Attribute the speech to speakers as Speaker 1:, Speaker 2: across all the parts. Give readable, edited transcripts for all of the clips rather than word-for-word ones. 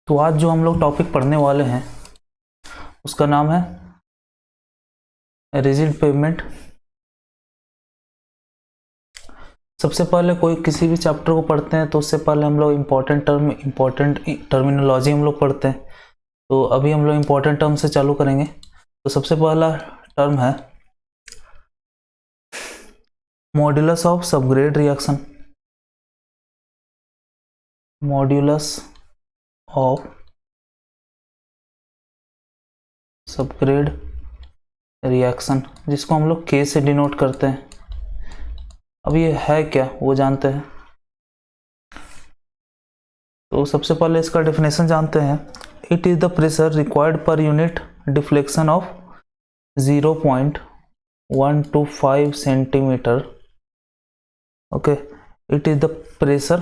Speaker 1: तो आज जो हम लोग टॉपिक पढ़ने वाले हैं उसका नाम है रिजिड पेवमेंट। सबसे पहले कोई किसी भी चैप्टर को पढ़ते हैं तो उससे पहले हम लोग इम्पोर्टेंट टर्मिनोलॉजी हम लोग पढ़ते हैं। तो अभी हम लोग इम्पोर्टेंट टर्म से चालू करेंगे। तो सबसे पहला टर्म है modulus of subgrade reaction. Modulus of subgrade reaction जिसको हम लोग के से डिनोट करते हैं। अब ये है क्या वो जानते हैं। तो सबसे पहले इसका डेफिनेशन जानते हैं। It is the pressure required पर unit deflection of 0.125 centimetre. Okay, it is the pressure,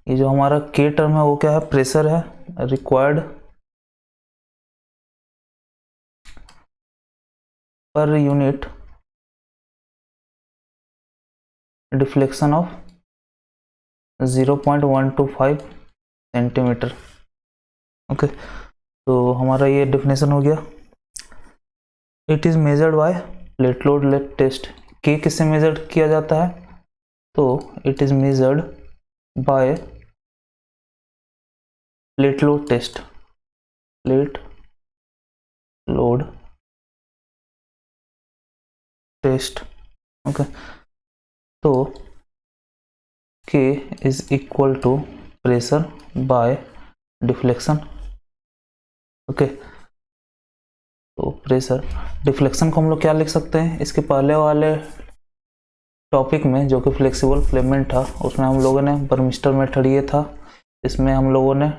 Speaker 1: ये जो हमारा के टर्म है वो क्या है, प्रेशर है, रिक्वायर्ड पर unit deflection of 0.125 centimetre. Okay, तो हमारा ये डेफिनेशन हो गया। It is measured by plate load test. के किससे मेजर किया जाता है, तो it is measured by plate load test. Plate load test. Okay, तो K is equal to pressure by deflection. Okay, तो प्रेशर डिफ्लेक्शन को हम लोग क्या लिख सकते हैं, इसके पहले वाले टॉपिक में जो कि फ्लेक्सिबल पेवमेंट था उसमें हम लोगों ने बर्मिस्टर मेथड ये था। इसमें हम लोगों ने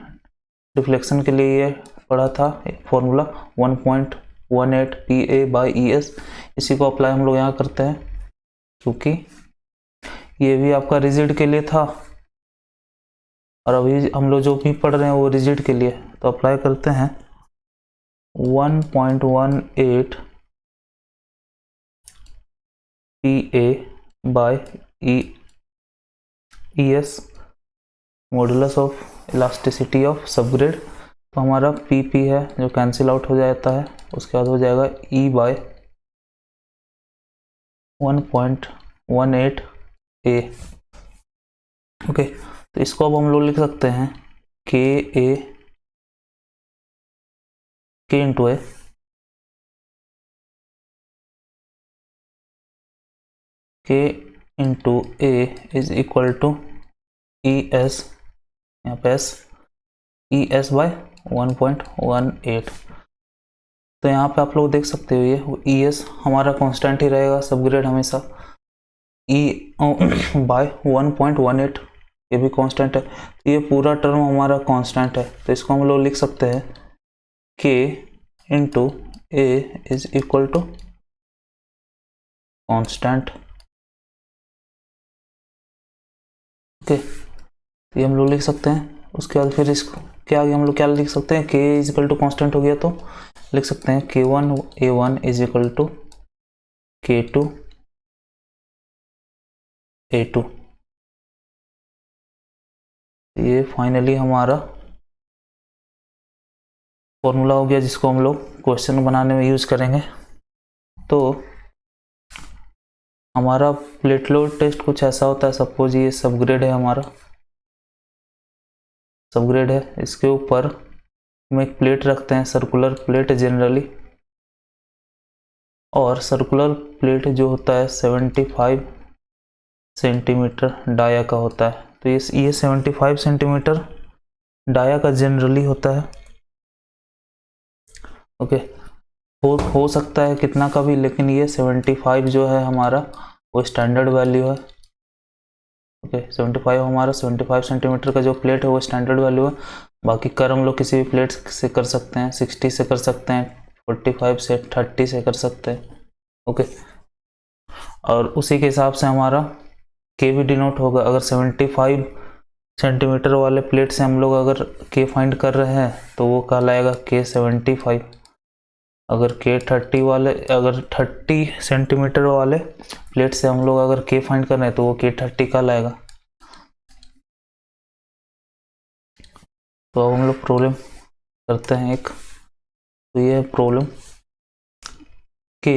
Speaker 1: डिफ्लेक्शन के लिए ये पढ़ा था फॉर्मूला 1.18 PA/ES। इसी को अप्लाई हम लोग यहाँ करते हैं क्योंकि ये भी आपका रिजिड के लिए था और अभी हम लोग जो भी पढ़ रहे हैं वो रिजिड के लिए। तो अप्लाई करते हैं 1.18 PA/ES modulus of elasticity of subgrade. तो हमारा PP है जो कैंसिल आउट हो जाता है, उसके बाद हो जाएगा E/1.18 A। ओके, तो इसको अब हम लोग लिख सकते हैं के into A K into A is equal to ES, यहाँ पे ES/1.18। तो यहाँ पे आप लोग देख सकते हो ये ES हमारा कांस्टेंट ही रहेगा, सबग्रेड हमेशा E/1.18 ये भी कांस्टेंट है। तो ये पूरा टर्म हमारा कांस्टेंट है, तो इसको हम लोग लिख सकते हैं K into A is equal to constant. Okay, तो ये हम लोग लिख सकते हैं। उसके बाद फिर इसको क्या आगे हम लोग क्या लिख सकते हैं, K is equal to constant हो गया तो लिख सकते हैं K1A1 is equal to K2A2। ये फाइनली हमारा फॉर्मूला हो गया जिसको हम लोग क्वेश्चन बनाने में यूज करेंगे। तो हमारा प्लेट लोड टेस्ट कुछ ऐसा होता है, सपोज ये सबग्रेड है, हमारा सबग्रेड है, इसके ऊपर हम एक प्लेट रखते हैं, सर्कुलर प्लेट जनरली, और सर्कुलर प्लेट जो होता है 75 सेंटीमीटर डाया का होता है। तो ये 75 सेंटीमीटर डाया का जनरली होता है। ओके, हो सकता है कितना का भी, लेकिन ये 75 जो है हमारा वो स्टैंडर्ड वैल्यू है। ओके, 75 हमारा 75 सेंटीमीटर का जो प्लेट है वो स्टैंडर्ड वैल्यू है। बाकी कर हम लोग किसी भी प्लेट से कर सकते हैं, 60 से कर सकते हैं, 45 से, 30 से कर सकते हैं। ओके, और उसी के हिसाब से हमारा के भी डिनोट होगा। अगर 75 सेंटीमीटर वाले प्लेट से हम लोग अगर के फाइंड कर रहे हैं तो वो कहलाएगा K75। अगर अगर 30 सेंटीमीटर वाले प्लेट से हम लोग अगर के फाइंड कर रहे हैं तो वो K30 कहलाएगा। तो अब हम लोग प्रॉब्लम करते हैं एक। तो ये problem k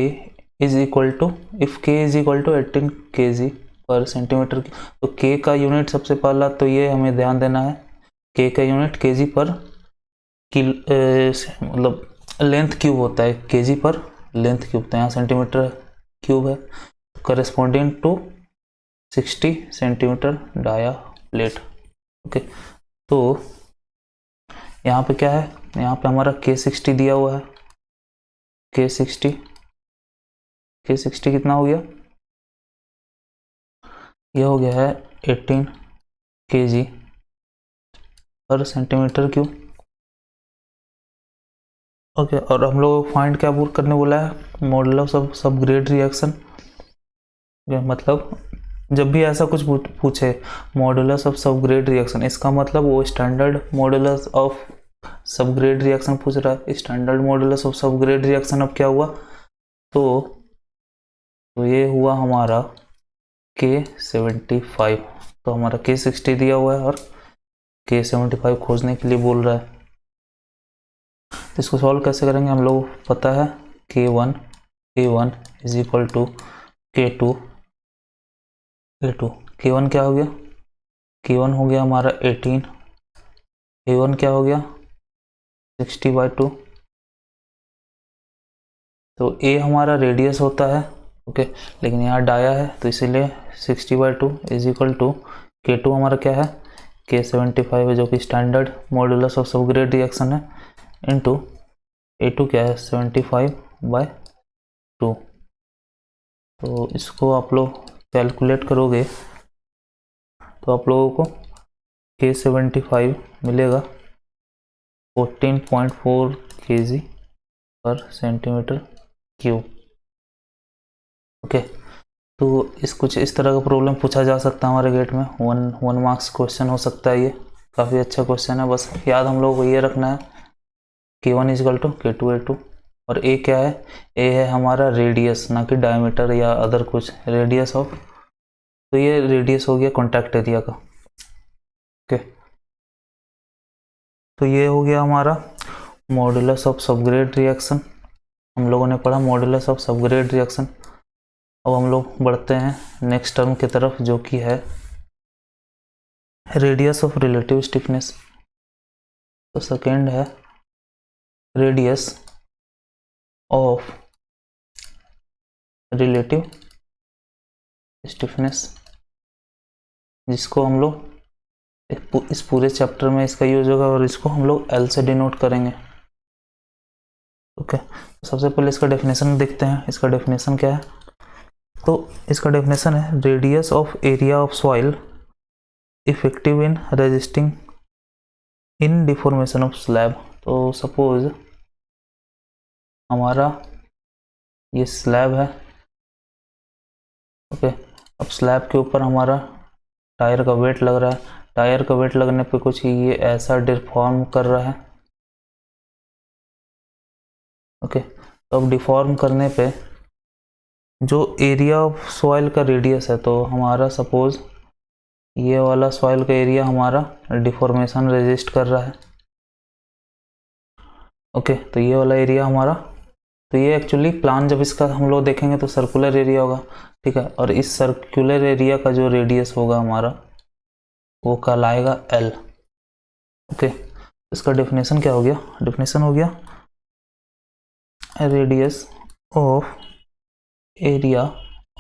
Speaker 1: is equal to, if k is equal to 18 kg पर सेंटीमीटर। तो k का यूनिट सबसे पहला तो ये हमें ध्यान देना है, k का यूनिट kg पर मतलब लेंथ क्यूब होता है, kg पर लेंथ क्यूब। तो यहाँ सेंटीमीटर क्यूब है, corresponding to 60 centimetre dia plate. Okay, तो यहाँ पे क्या है, यहाँ पे हमारा K60 दिया हुआ है। K60 कितना हो गया, ये हो गया है 18 kg पर सेंटीमीटर क्यूब। ओके, और हम लोग फाइंड क्या करने बोला है, मॉडुलस ऑफ सबग्रेड रिएक्शन। मतलब जब भी ऐसा कुछ पूछे मॉडुलस ऑफ सबग्रेड रिएक्शन, इसका मतलब वो standard modulus of subgrade reaction पूछ रहा है। Standard modulus of subgrade reaction अब क्या हुआ, तो ये हुआ हमारा K75। तो हमारा K60 दिया हुआ है और K75 खोजने के लिए बोल रहा है। तो इसको सॉल्व कैसे करेंगे, हम लोग पता है K1 is equal to K2 K1 क्या हो गया, K1 हो गया हमारा 18, K1 क्या हो गया 60/2। तो A हमारा रेडियस होता है, ओके, लेकिन यहाँ डाया है तो इसीलिए 60/2 इज इक्वल टू K2 हमारा क्या है, K75 है जो कि standard modulus of subgrade reaction है, इनटू A2 क्या है 75/2। तो इसको आप लोग कैलकुलेट करोगे तो आप लोगों को K75 मिलेगा 14.4 kg पर सेंटीमीटर क्यूब। ओके, तो कुछ इस तरह का प्रॉब्लम पूछा जा सकता है हमारे गेट में, वन मार्क्स क्वेश्चन हो सकता है। ये काफ़ी अच्छा क्वेश्चन है, बस याद हम लोग को ये रखना है K1 is equal to K2 A2। और A क्या है, A है हमारा रेडियस, ना कि डायमीटर या अदर कुछ, रेडियस ऑफ। तो ये रेडियस हो गया कॉन्टैक्ट एरिया का। ओके, तो ये हो गया हमारा मॉडुलस ऑफ सबग्रेड रिएक्शन। हम लोगों ने पढ़ा मॉडुलस ऑफ सबग्रेड रिएक्शन। अब हम लोग बढ़ते हैं नेक्स्ट टर्म की तरफ, जो कि है रेडियस ऑफ रिलेटिव स्टिफनेस। तो सेकेंड है रेडियस ऑफ रिलेटिव स्टिफनेस, जिसको हम लोग इस पूरे चैप्टर में इसका यूज होगा और इसको हम लोग L से डिनोट करेंगे। ओके, तो सबसे पहले इसका डेफिनेशन देखते हैं। इसका डेफिनेशन क्या है, तो इसका डेफिनेशन है radius of area of soil effective in resisting in deformation of slab. तो सपोज हमारा ये स्लैब है, ओके, अब स्लैब के ऊपर हमारा टायर का वेट लग रहा है। टायर का वेट लगने पे कुछ ये ऐसा डिफॉर्म कर रहा है, ओके। तो अब डिफॉर्म करने पे जो एरिया ऑफ सॉइल का रेडियस है, तो हमारा सपोज ये वाला सॉइल का एरिया हमारा डिफॉर्मेशन रेजिस्ट कर रहा है, ओके। तो ये वाला एरिया हमारा, तो ये एक्चुअली प्लान जब इसका हम लोग देखेंगे तो सर्कुलर एरिया होगा, ठीक है। और इस सर्कुलर एरिया का जो रेडियस होगा हमारा वो कहलाएगा L, ओके। इसका डेफिनेशन क्या हो गया, डेफिनेशन हो गया radius of area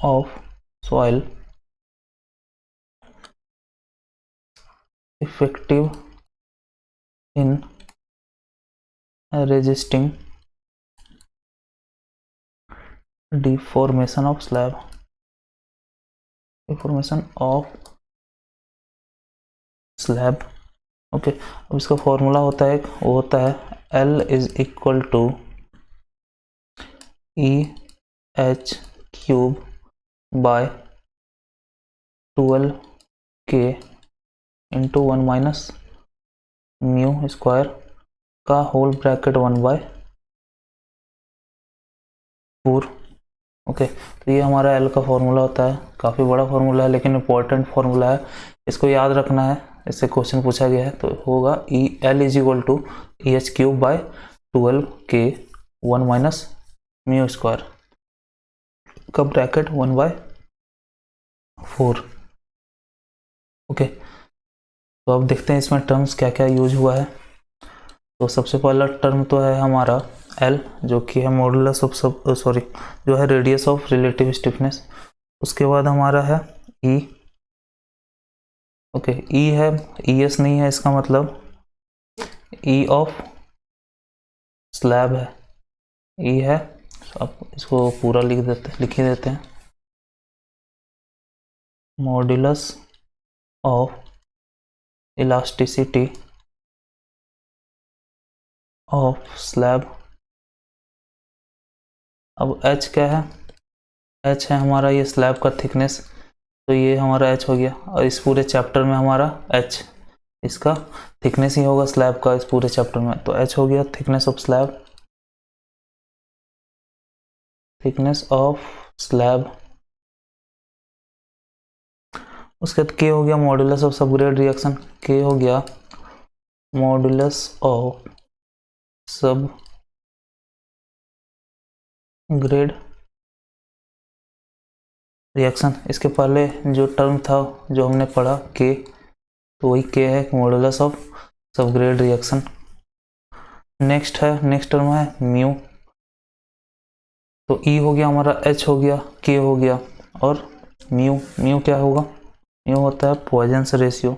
Speaker 1: of soil effective in resisting deformation of slab, deformation of slab, okay. अब इसका फॉर्मूला होता है, वो होता है L is equal to EH cube by 12K into 1 minus mu square का होल ब्रैकेट 1/4। ओके, तो ये हमारा एल का फॉर्मूला होता है, काफ़ी बड़ा फॉर्मूला है लेकिन इंपॉर्टेंट फॉर्मूला है, इसको याद रखना है, इससे क्वेश्चन पूछा गया है। तो होगा E L is equal to E H cube by 12 k 1 minus mu square का ब्रैकेट 1/4। ओके, तो अब देखते हैं इसमें टर्म्स क्या क्या यूज हुआ है। तो सबसे पहला टर्म तो है हमारा एल, जो कि है मॉडुलस ऑफ जो है रेडियस ऑफ रिलेटिव स्टिफनेस। उसके बाद हमारा है ई, ओके, ई है, ई एस नहीं है, इसका मतलब ई ऑफ स्लैब है, ई है। अब इसको पूरा लिख देते हैं, modulus of elasticity of slab. अब एच क्या है, एच है हमारा ये स्लैब का थिकनेस, तो ये हमारा एच हो गया। और इस पूरे चैप्टर में हमारा एच इसका थिकनेस ही होगा स्लैब का इस पूरे चैप्टर में, तो एच हो गया thickness of slab, thickness of slab. उसके बाद के हो गया मॉड्यूलस ऑफ सबग्रेड रिएक्शन, के हो गया मॉड्यूलस ऑफ सब ग्रेड रिएक्शन। इसके पहले जो टर्म था जो हमने पढ़ा के, तो वही के है modulus of subgrade reaction. Next term है म्यू, तो ई हो गया हमारा, एच हो गया, के हो गया, और म्यू क्या होगा, म्यू होता है पॉइजन रेशियो।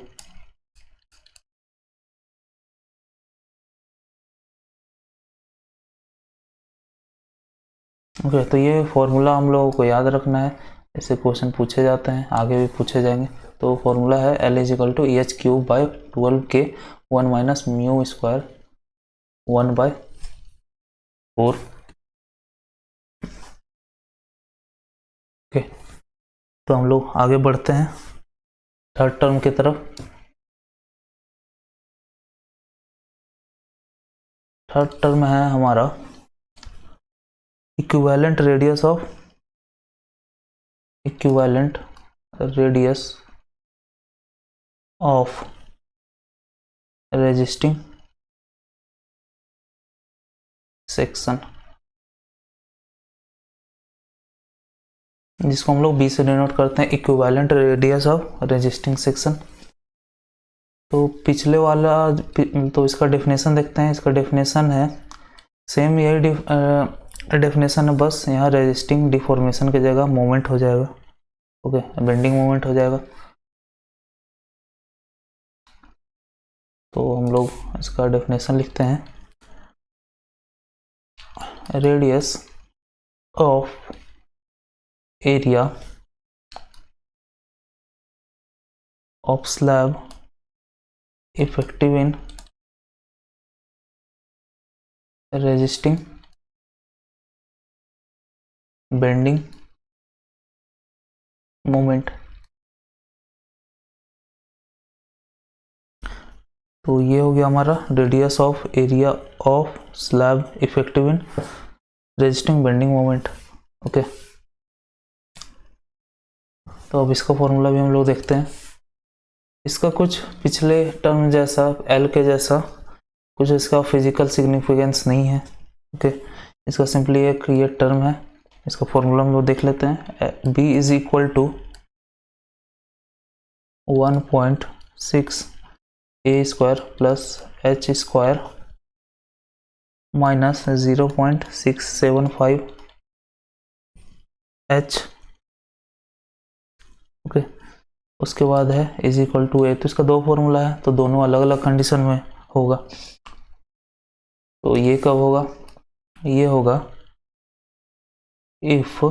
Speaker 1: ओके, तो ये फॉर्मूला हम लोगों को याद रखना है, इससे क्वेश्चन पूछे जाते हैं, आगे भी पूछे जाएंगे। तो फॉर्मूला है L is equal to E H cube by 12 k 1 minus mu square 1/4। Okay, तो हम लोग आगे बढ़ते हैं थर्ड टर्म की तरफ। थर्ड टर्म है हमारा equivalent radius of resisting section, जिसको हम लोग बी से डिनोट करते हैं, equivalent radius of resisting section. तो पिछले वाला, तो इसका डेफिनेशन देखते हैं। इसका डेफिनेशन है सेम, यही डेफिनेशन है, बस यहाँ रेजिस्टिंग डिफॉर्मेशन की जगह मोमेंट हो जाएगा। ओके, बेंडिंग मोमेंट हो जाएगा। तो हम लोग इसका डेफिनेशन लिखते हैं, radius of area of slab effective in resisting bending moment. तो ये हो गया हमारा radius of area of slab effective in resisting bending moment. Okay, तो अब इसका फॉर्मूला भी हम लोग देखते हैं। इसका कुछ पिछले टर्म जैसा, एल के जैसा कुछ इसका फिजिकल सिग्निफिकेंस नहीं है। ओके, इसका सिंपली एक ये टर्म है, इसका फॉर्मूला हम लोग देख लेते हैं। B is equal to 1.6 A square plus H square minus 0.675 H. Okay, उसके बाद है इज इक्वल टू ए। तो इसका दो फॉर्मूला है, तो दोनों अलग अलग कंडीशन में होगा। तो ये कब होगा, ये होगा if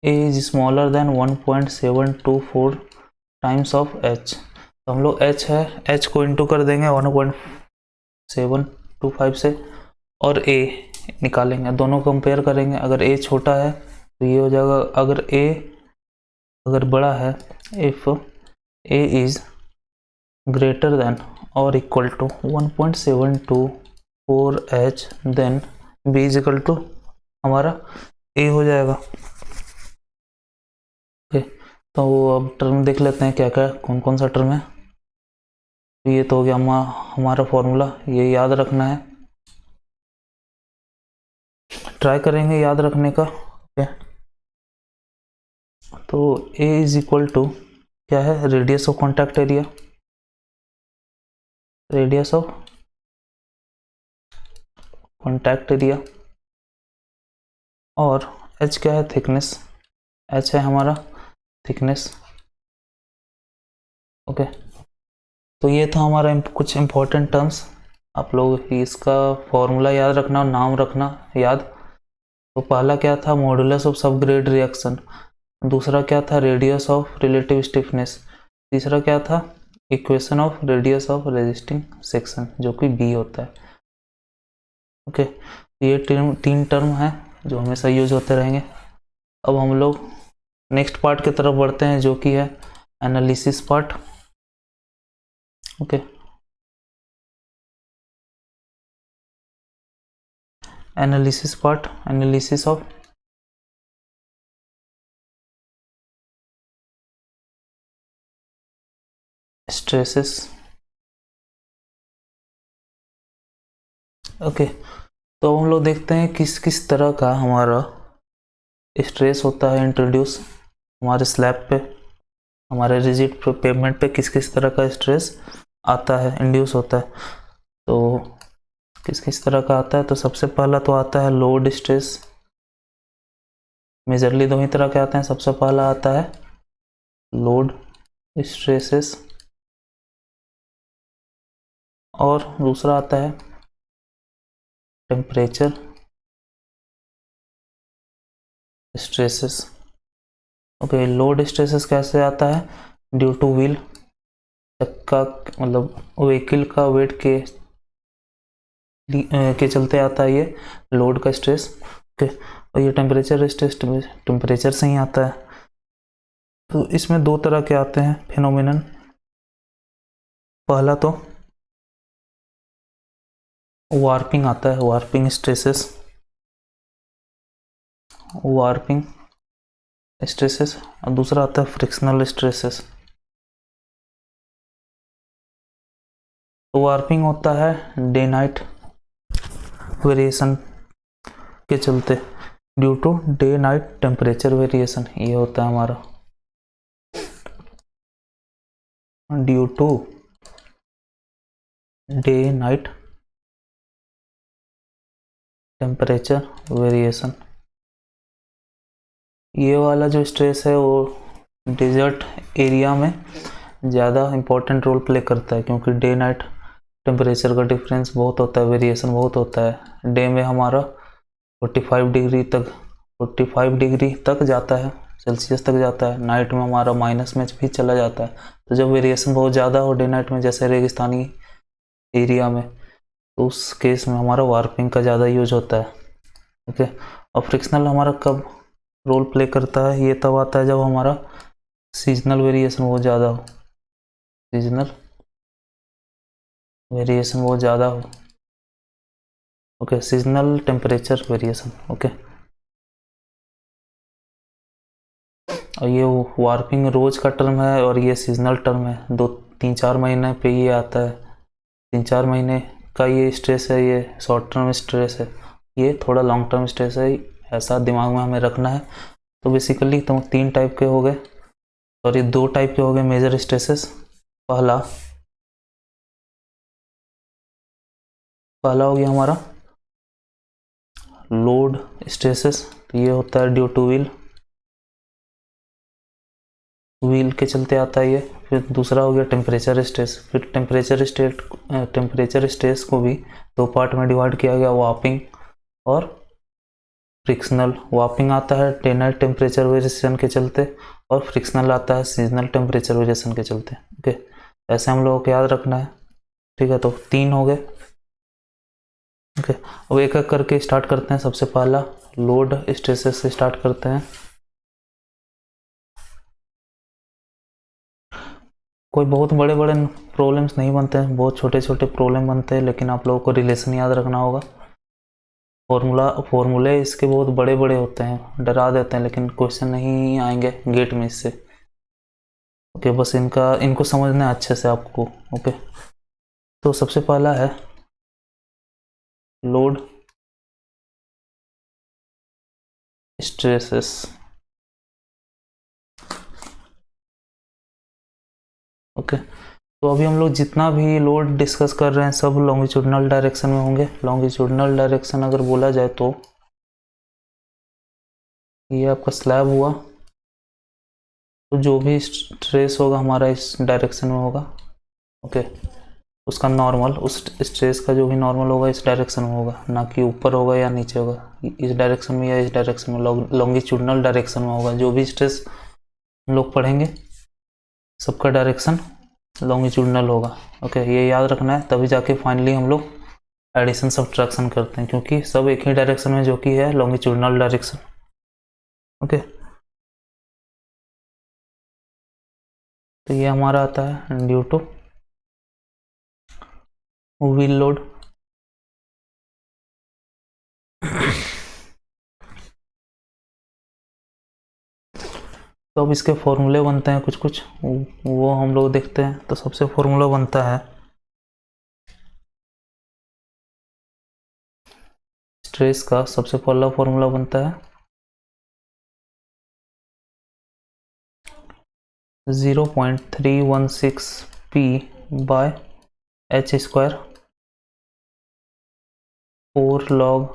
Speaker 1: A is smaller than 1.724 times of H. तो हम लोग एच है, एच को इंटू कर देंगे 1.725 से, और ए निकालेंगे, दोनों कंपेयर करेंगे। अगर ए छोटा है तो ये हो जाएगा, अगर बड़ा है, if A is greater than और equal to 1.724 H, then B is equal to हमारा ए हो जाएगा। ओके, तो अब टर्म देख लेते हैं क्या क्या कौन कौन सा टर्म है। तो ये तो हो गया हमारा फॉर्मूला, ये याद रखना है, ट्राई करेंगे याद रखने का। ओके, तो ए इज इक्वल टू क्या है, radius of contact area, radius of contact area, और एच क्या है, थिकनेस, एच है हमारा थिकनेस। ओके, तो ये था हमारा कुछ इंपॉर्टेंट टर्म्स। आप लोग इसका फॉर्मूला याद रखना और नाम रखना याद। तो पहला क्या था, मॉडुलस ऑफ सबग्रेड रिएक्शन, दूसरा क्या था, रेडियस ऑफ रिलेटिव स्टिफनेस, तीसरा क्या था, equation of radius of resisting section जो कि बी होता है। ओके, ये तीन टर्म है जो हमेशा यूज होते रहेंगे। अब हम लोग नेक्स्ट पार्ट की तरफ बढ़ते हैं जो कि है analysis part. Okay, analysis part, analysis of stresses. Okay, तो हम लोग देखते हैं किस किस तरह का हमारा स्ट्रेस होता है इंट्रोड्यूस हमारे स्लैब पे, हमारे रिजिड पेवमेंट पे किस किस तरह का स्ट्रेस आता है, इंड्यूस होता है। तो किस किस तरह का आता है, तो सबसे पहला तो आता है लोड स्ट्रेस। मेजरली दो ही तरह के आते हैं, सबसे पहला आता है लोड स्ट्रेसेस और दूसरा आता है temperature stresses. Okay, load stresses कैसे आता है, ड्यू टू व्हील, चक्का मतलब व्हीकल का वेट के चलते आता है ये लोड का स्ट्रेस। ओके, और ये टेम्परेचर स्ट्रेस टेम्परेचर से ही आता है। तो इसमें दो तरह के आते हैं फिनोमिनन। पहला तो वार्पिंग आता है, वार्पिंग स्ट्रेसेस, वार्पिंग स्ट्रेसेस, और दूसरा आता है फ्रिक्शनल स्ट्रेसेस। तो वार्पिंग होता है डे नाइट वेरिएशन के चलते, due to day night temperature variation, ये होता है हमारा due to day night temperature variation. ये वाला जो स्ट्रेस है वो डेजर्ट एरिया में ज़्यादा इम्पोर्टेंट रोल प्ले करता है, क्योंकि डे नाइट टेम्परेचर का डिफरेंस बहुत होता है, वेरिएशन बहुत होता है। डे में हमारा 45 डिग्री तक जाता है, सेल्सियस तक जाता है, नाइट में हमारा माइनस में भी चला जाता है। तो जब वेरिएशन बहुत ज़्यादा हो डे नाइट में, जैसे रेगिस्तानी एरिया में, तो उस केस में हमारा वार्पिंग का ज़्यादा यूज होता है। ओके, और फ्रिक्शनल हमारा कब रोल प्ले करता है, ये तब आता है जब हमारा सीजनल वेरिएशन बहुत ज़्यादा हो, सीजनल वेरिएशन बहुत ज़्यादा हो। Okay, seasonal temperature variation. Okay, और ये वार्पिंग रोज का टर्म है और ये सीजनल टर्म है, 2-3-4 महीने पे ये आता है, 3-4 महीने का ये स्ट्रेस है, ये शॉर्ट टर्म स्ट्रेस है, ये थोड़ा लॉन्ग टर्म स्ट्रेस है, ऐसा दिमाग में हमें रखना है। तो बेसिकली तो तीन टाइप के हो गए, और ये दो टाइप के हो गए मेजर स्ट्रेसेस। पहला हो गया हमारा लोड स्ट्रेसेस, तो ये होता है ड्यू टू व्हील के चलते आता है ये। फिर दूसरा हो गया टेम्परेचर स्ट्रेस, फिर टेम्परेचर स्ट्रेस को भी दो पार्ट में डिवाइड किया गया, वार्पिंग और फ्रिक्शनल। वार्पिंग आता है डे नाइट टेम्परेचर वेरिएशन के चलते, और फ्रिक्शनल आता है सीजनल टेम्परेचर वेरिएशन के चलते। ओके, ऐसे हम लोगों को याद रखना है। ठीक है, तो तीन हो गए। ओके, अब एक एक करके स्टार्ट करते हैं। सबसे पहला लोड स्ट्रेसेस से स्टार्ट करते हैं। कोई बहुत बड़े बड़े प्रॉब्लम्स नहीं बनते हैं, बहुत छोटे छोटे प्रॉब्लम बनते हैं, लेकिन आप लोगों को रिलेशन याद रखना होगा। फॉर्मूले इसके बहुत बड़े बड़े होते हैं, डरा देते हैं, लेकिन क्वेश्चन नहीं आएंगे गेट में इससे। ओके, बस इनको समझना है अच्छे से आपको। ओके, तो सबसे पहला है लोड स्ट्रेसेस। ओके, तो अभी हम लोग जितना भी लोड डिस्कस कर रहे हैं सब लॉन्गिट्यूडनल डायरेक्शन में होंगे। लॉन्गिट्यूडनल डायरेक्शन अगर बोला जाए तो ये आपका स्लैब हुआ, तो जो भी स्ट्रेस होगा हमारा इस डायरेक्शन में होगा। ओके, उसका नॉर्मल, उस स्ट्रेस का जो भी नॉर्मल होगा इस डायरेक्शन में होगा, ना कि ऊपर होगा या नीचे होगा, इस डायरेक्शन में या इस डायरेक्शन में, लॉन्गिट्यूडनल डायरेक्शन में होगा। जो भी स्ट्रेस हम लोग पढ़ेंगे सबका डायरेक्शन लॉन्गिट्यूडनल होगा। ओके, ये याद रखना है, तभी जाके फाइनली हम लोग एडिशन सब्ट्रैक्शन करते हैं, क्योंकि सब एक ही डायरेक्शन में, जो कि है लॉन्गिट्यूडनल डायरेक्शन। ओके, तो ये हमारा आता है ड्यू टू व्हील लोड। तो अब इसके फॉर्मूले बनते हैं कुछ कुछ, वो हम लोग देखते हैं। तो सबसे फॉर्मूला बनता है स्ट्रेस का, सबसे पहला फॉर्मूला बनता है 0.316 P by H square 4 log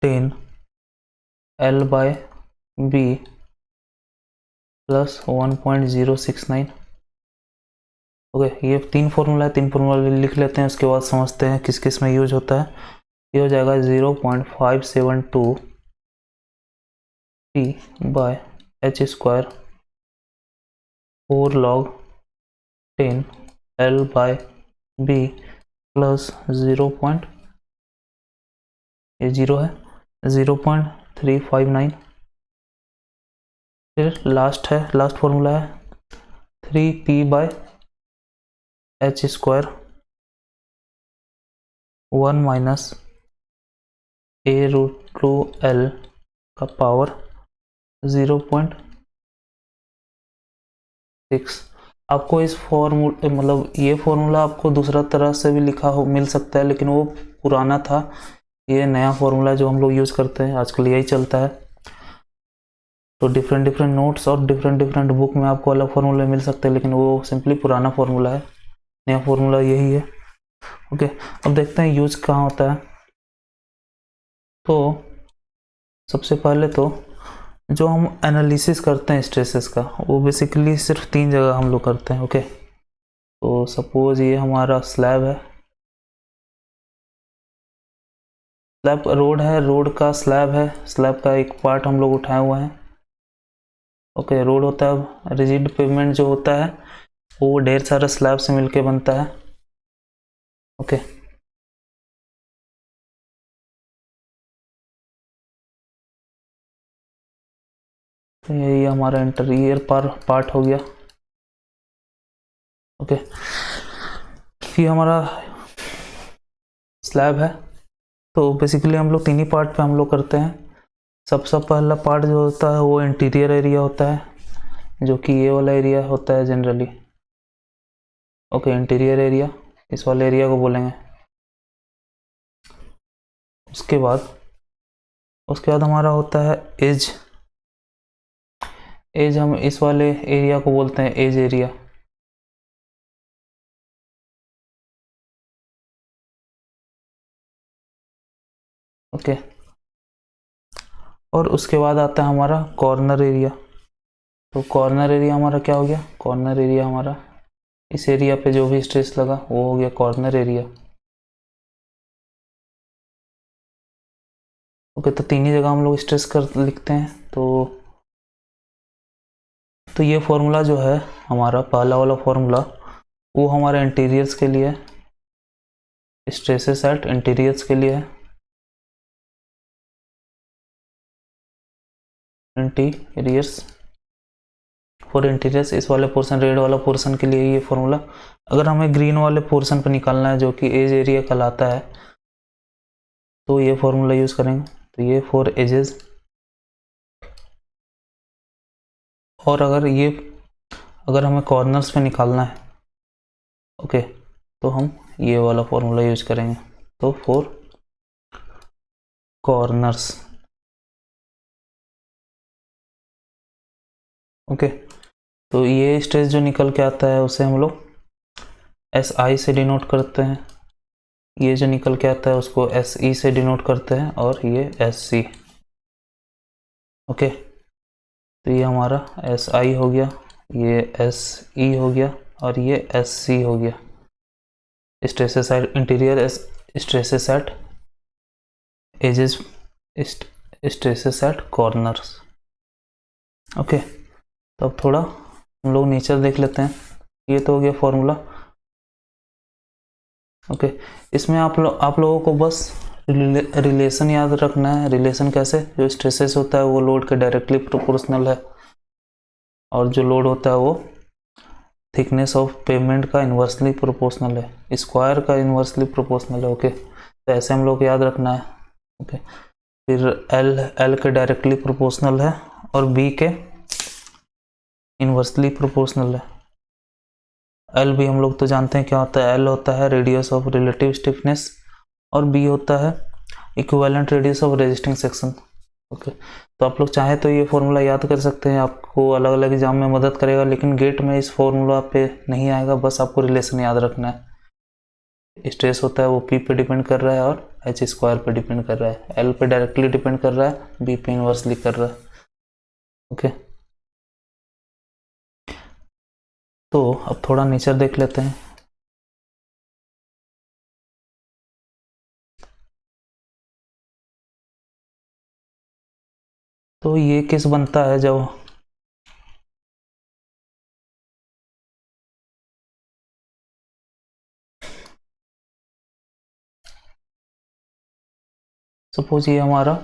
Speaker 1: 10 L by B plus 1.069। Okay, ये तीन फॉर्मूला है, तीन फॉर्मूला लिख लेते हैं, उसके बाद समझते हैं किस किस में यूज होता है। ये हो जाएगा 0.572 P by H square 4 log 10 L by B plus 0. ये 0 है, 0.359। फिर लास्ट फॉर्मूला है 3P bye H square 1 minus A√2L का पावर 0.6। आपको इस फॉर्मूला, मतलब ये फॉर्मूला आपको दूसरा तरह से भी लिखा हो मिल सकता है, लेकिन वो पुराना था। ये नया फॉर्मूला जो हम लोग यूज़ करते हैं आजकल यही चलता है। तो डिफरेंट नोट्स और डिफरेंट बुक में आपको अलग फॉर्मूले मिल सकते हैं, लेकिन वो सिंपली पुराना फॉर्मूला है, नया फॉर्मूला यही है। ओके, अब देखते हैं यूज कहाँ होता है। तो सबसे पहले तो जो हम एनालिसिस करते हैं स्ट्रेसेस का, वो बेसिकली सिर्फ 3 जगह हम लोग करते हैं। ओके, तो सपोज ये हमारा स्लैब है, स्लैब रोड है, रोड का स्लैब है, स्लैब का एक पार्ट हम लोग उठाए हुए हैं। ओके, रोड होता है, रिजिड पेवमेंट जो होता है वो ढेर सारा स्लैब से मिलके बनता है। ओके, तो ये हमारा इंटीरियर पार्ट हो गया। ओके, ये हमारा स्लैब है। तो बेसिकली हम लोग 3 ही पार्ट पे हम लोग करते हैं। सबसे पहला पार्ट जो होता है वो इंटीरियर एरिया होता है, जो कि ये वाला एरिया होता है जनरली। ओके, इंटीरियर एरिया, इस वाले एरिया को बोलेंगे। उसके बाद हमारा होता है एज। हम इस वाले एरिया को बोलते हैं एज एरिया। ओके, और उसके बाद आता है हमारा कॉर्नर एरिया। तो कॉर्नर एरिया हमारा क्या हो गया, कॉर्नर एरिया हमारा इस एरिया पे जो भी स्ट्रेस लगा वो हो गया कॉर्नर एरिया। ओके, तो 3 ही जगह हम लोग स्ट्रेस कर लिखते हैं। तो ये फॉर्मूला जो है हमारा पहला वाला फॉर्मूला, वो हमारे इंटीरियर्स के लिए, स्ट्रेसेस एट इंटीरियर्स के लिए है। इंटीरियर्स फॉर इंटीरियर्स, इस वाले पोर्शन, रेड वाला पोर्शन के लिए ये फॉर्मूला। अगर हमें ग्रीन वाले पोर्शन पर निकालना है जो कि एज एरिया कहलाता है, तो ये फॉर्मूला यूज़ करेंगे। तो ये 4 एजेस, और अगर हमें कॉर्नर्स पे निकालना है, ओके, तो हम ये वाला फॉर्मूला यूज करेंगे। तो 4 कॉर्नर्स, ओके। तो ये स्ट्रेस जो निकल के आता है उसे हम लोग SI से डिनोट करते हैं, ये जो निकल के आता है उसको SE से डिनोट करते हैं, और ये SC, ओके। तो ये हमारा SI हो गया, ये SE हो गया, और ये SC हो गया, stresses at interior stresses at edges, stresses at corners, okay. तो अब थोड़ा हम लोग नेचर देख लेते हैं। ये तो हो गया फॉर्मूला, ओके। इसमें आप लोगों को बस रिलेशन याद रखना है। रिलेशन कैसे? जो स्ट्रेसेस होता है वो लोड के डायरेक्टली प्रोपोर्शनल है, और जो लोड होता है वो थिकनेस ऑफ पेमेंट का इन्वर्सली प्रोपोर्शनल है, स्क्वायर का इन्वर्सली प्रोपोर्शनल है, ओके। तो ऐसे हम लोग को याद रखना है, ओके। फिर एल के डायरेक्टली प्रोपोर्शनल है, और बी के इन्वर्सली प्रोपोर्शनल है। एल भी हम लोग तो जानते हैं क्या होता है। एल होता है रेडियस ऑफ रिलेटिव स्टिफनेस, और बी होता है equivalent radius of resisting section, okay. तो आप लोग चाहे तो ये फॉर्मूला याद कर सकते हैं, आपको अलग अलग एग्जाम में मदद करेगा, लेकिन गेट में इस फॉर्मूला पे नहीं आएगा। बस आपको रिलेशन याद रखना है। स्ट्रेस होता है वो पी पे डिपेंड कर रहा है, और एच स्क्वायर पे डिपेंड कर रहा है। एल पे डायरेक्टली डिपेंड कर रहा है, बी पे इनवर्सली कर रहा है, ओके। तो अब थोड़ा नेचर देख लेते हैं। तो ये केस बनता है जब सपोज ये हमारा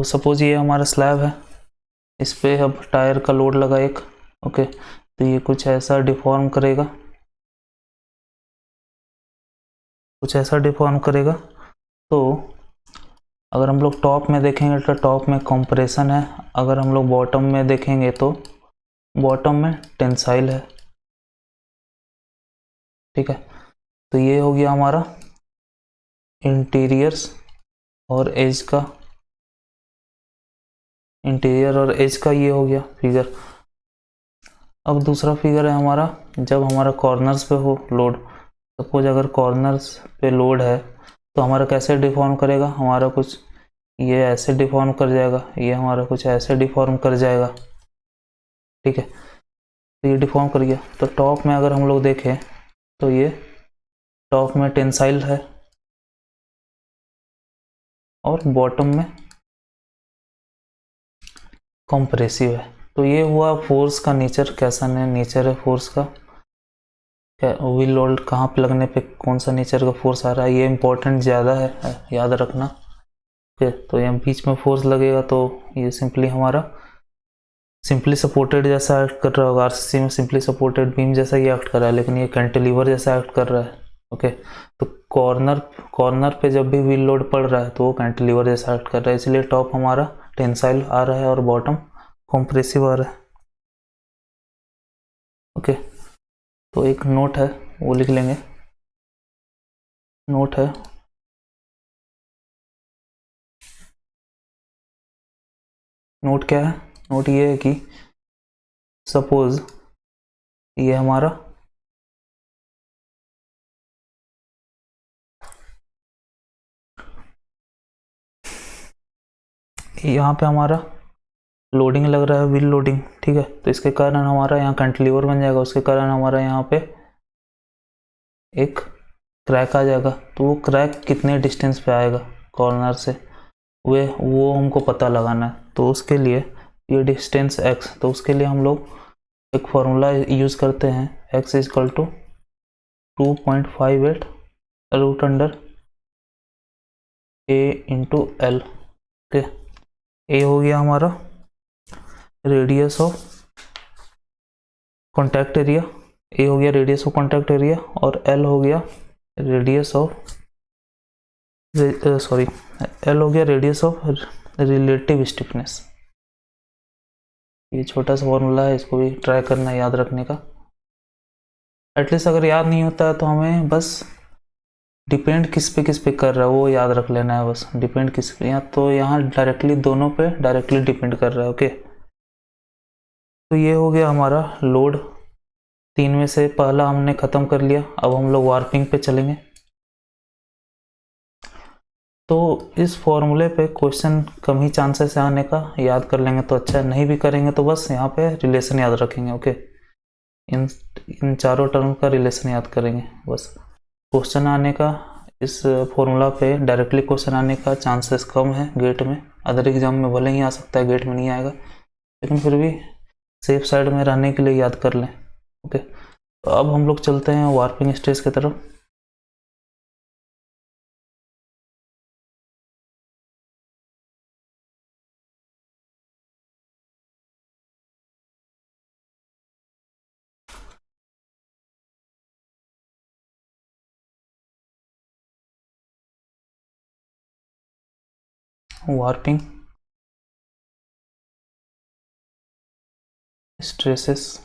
Speaker 1: सपोज ये हमारा स्लैब है, इस पे अब टायर का लोड लगा एक, ओके। तो ये कुछ ऐसा डिफॉर्म करेगा, तो अगर हम लोग टॉप में देखेंगे तो टॉप में कंप्रेशन है, अगर हम लोग बॉटम में देखेंगे तो बॉटम में टेंसाइल है, ठीक है। तो ये हो गया हमारा इंटीरियर और एज का ये हो गया फिगर। अब दूसरा फिगर है हमारा, जब हमारा कॉर्नर्स पे हो लोड। सपोज अगर कॉर्नर्स पे लोड है तो हमारा कैसे डिफॉर्म करेगा, हमारा कुछ ये ऐसे डिफॉर्म कर जाएगा, ये हमारा कुछ ऐसे डिफॉर्म कर जाएगा, ठीक है। तो ये डिफॉर्म कर गया। तो टॉप में अगर हम लोग देखें तो ये टॉप में टेंसाइल है, और बॉटम में कंप्रेसिव है। तो ये हुआ फोर्स का नेचर, कैसा नेचर है फोर्स का, व्हील लोड कहाँ पे लगने पे कौन सा नेचर का फोर्स आ रहा है, ये इंपॉर्टेंट ज़्यादा है, याद रखना, ओके। तो यहाँ बीच में फोर्स लगेगा तो ये सिंपली सपोर्टेड जैसा एक्ट कर रहा होगा। आरसीसी में सिंपली सपोर्टेड बीम जैसा ही एक्ट कर रहा है, लेकिन ये कैंटिलीवर जैसा एक्ट कर रहा है, ओके। तो कॉर्नर पे जब भी व्हील लोड पड़ रहा है तो वो कैंटिलीवर जैसा एक्ट कर रहा है, इसलिए टॉप हमारा टेंसाइल आ रहा है और बॉटम कॉम्प्रेसिव आ रहा है, ओके। तो एक नोट है वो लिख लेंगे, नोट है नोट क्या है, नोट ये है कि सपोज ये हमारा यहाँ पे हमारा लोडिंग लग रहा है, व्हील लोडिंग, ठीक है। तो इसके कारण हमारा यहाँ कैंटिलीवर बन जाएगा, उसके कारण हमारा यहाँ पे एक क्रैक आ जाएगा। तो वो क्रैक कितने डिस्टेंस पे आएगा कॉर्नर से, वो हमको पता लगाना है। तो उसके लिए ये डिस्टेंस x, तो उसके लिए हम लोग एक फॉर्मूला यूज़ करते हैं, x is equal to 2.58 root under a into L, okay. a हो गया हमारा radius of contact area, A हो गया रेडियस ऑफ कॉन्टैक्ट एरिया और एल हो गया रेडियस ऑफ सॉरी एल हो गया रेडियस ऑफ रिलेटिव स्टिफनेस। ये छोटा सा फॉर्मूला है, इसको भी ट्राई करना है याद रखने का। एटलीस्ट अगर याद नहीं होता है तो हमें बस डिपेंड किस पे कर रहा है वो याद रख लेना है, बस डिपेंड किस पे। यहाँ तो यहाँ डायरेक्टली दोनों पे डायरेक्टली डिपेंड कर रहा है। ओके, तो ये हो गया हमारा लोड। 3 में से पहला हमने ख़त्म कर लिया। अब हम लोग वार्पिंग पे चलेंगे। तो इस फॉर्मूले पे क्वेश्चन कम ही चांसेस है आने का, याद कर लेंगे तो अच्छा है, नहीं भी करेंगे तो बस यहाँ पे रिलेशन याद रखेंगे। ओके, इन इन चारों टर्म का रिलेशन याद करेंगे बस। क्वेश्चन आने का इस फॉर्मूला पे डायरेक्टली क्वेश्चन आने का चांसेस कम है गेट में। अदर एग्जाम में भले ही आ सकता है, गेट में नहीं आएगा, लेकिन फिर भी सेफ साइड में रहने के लिए याद कर लें। ओके, तो अब हम लोग चलते हैं वार्पिंग स्ट्रेस की तरफ। Warping stresses